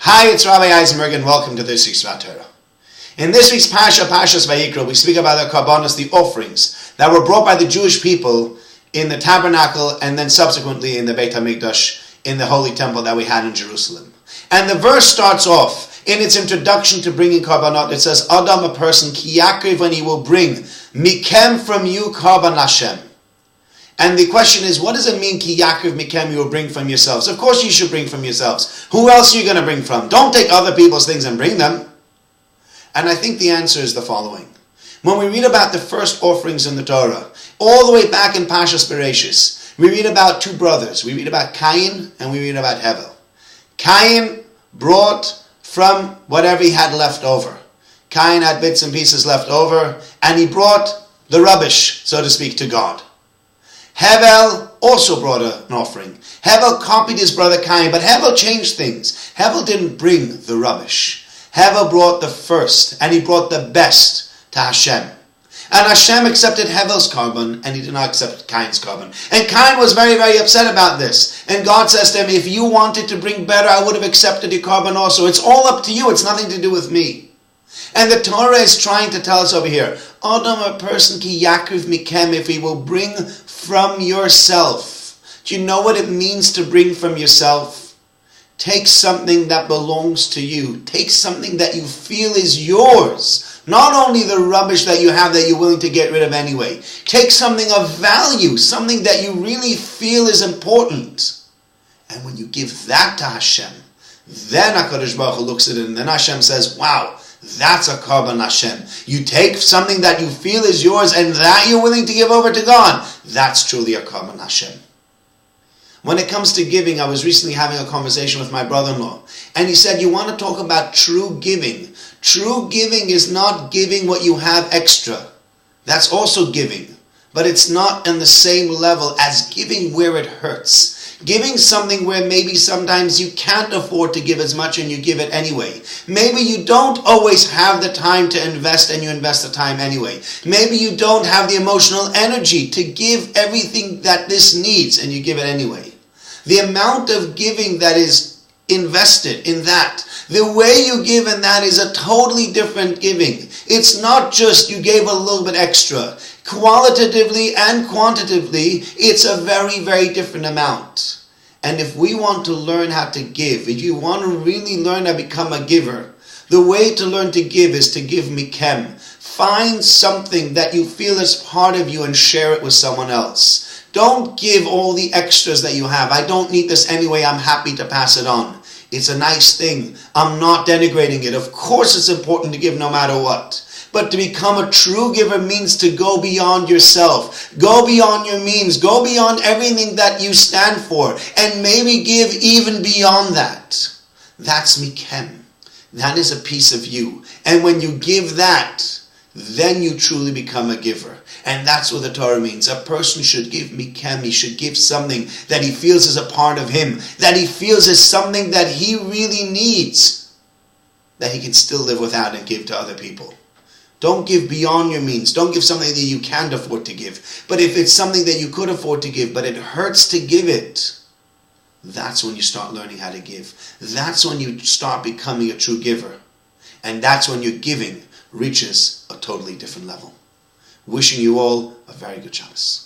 Hi, it's Rabbi Eisenberg and welcome to this week's Torah. In this week's Parshas Vayikra, we speak about the karbanos, the offerings that were brought by the Jewish people in the tabernacle and then subsequently in the Beit HaMikdash, in the holy temple that we had in Jerusalem. And the verse starts off in its introduction to bringing karbanot. It says, Adam, a person, ki yakriv, when he will bring, mikem, from you, karban Hashem. And the question is, what does it mean, ki yakriv mikem, you will bring from yourselves? Of course you should bring from yourselves. Who else are you going to bring from? Don't take other people's things and bring them. And I think the answer is the following. When we read about the first offerings in the Torah, all the way back in Parshas Bereshis, we read about two brothers. We read about Cain and we read about Hevel. Cain brought from whatever he had left over. Cain had bits and pieces left over, and he brought the rubbish, so to speak, to God. Hevel also brought an offering. Hevel copied his brother Cain, but Hevel changed things. Hevel didn't bring the rubbish. Hevel brought the first, and he brought the best to Hashem. And Hashem accepted Hevel's carbon, and he did not accept Cain's carbon. And Cain was very, very upset about this. And God says to him, if you wanted to bring better, I would have accepted your carbon also. It's all up to you. It's nothing to do with me. And the Torah is trying to tell us over here, Adam, a person, ki yakriv mikem, if he will bring from yourself. Do you know what it means to bring from yourself? Take something that belongs to you. Take something that you feel is yours. Not only the rubbish that you have that you're willing to get rid of anyway. Take something of value, something that you really feel is important. And when you give that to Hashem, then HaKadosh Baruch Hu looks at it and then Hashem says, wow, that's a karban Hashem. You take something that you feel is yours and that you're willing to give over to God. That's truly a karban Hashem. When it comes to giving, I was recently having a conversation with my brother-in-law. And he said, you want to talk about true giving. True giving is not giving what you have extra. That's also giving. But it's not on the same level as giving where it hurts. Giving something where maybe sometimes you can't afford to give as much and you give it anyway. Maybe you don't always have the time to invest and you invest the time anyway. Maybe you don't have the emotional energy to give everything that this needs and you give it anyway. The amount of giving that is invested in that, the way you give in that is a totally different giving. It's not just you gave a little bit extra. Qualitatively and quantitatively, it's a very, very different amount. And if we want to learn how to give, if you want to really learn how to become a giver, the way to learn to give is to give mikem. Find something that you feel is part of you and share it with someone else. Don't give all the extras that you have. I don't need this anyway. I'm happy to pass it on. It's a nice thing. I'm not denigrating it. Of course it's important to give no matter what. But to become a true giver means to go beyond yourself. Go beyond your means. Go beyond everything that you stand for. And maybe give even beyond that. That's mikem. That is a piece of you. And when you give that, then you truly become a giver. And that's what the Torah means. A person should give mikem. He should give something that he feels is a part of him. That he feels is something that he really needs. That he can still live without and give to other people. Don't give beyond your means. Don't give something that you can't afford to give. But if it's something that you could afford to give, but it hurts to give it, that's when you start learning how to give. That's when you start becoming a true giver. And that's when your giving reaches a totally different level. Wishing you all a very good Shabbos.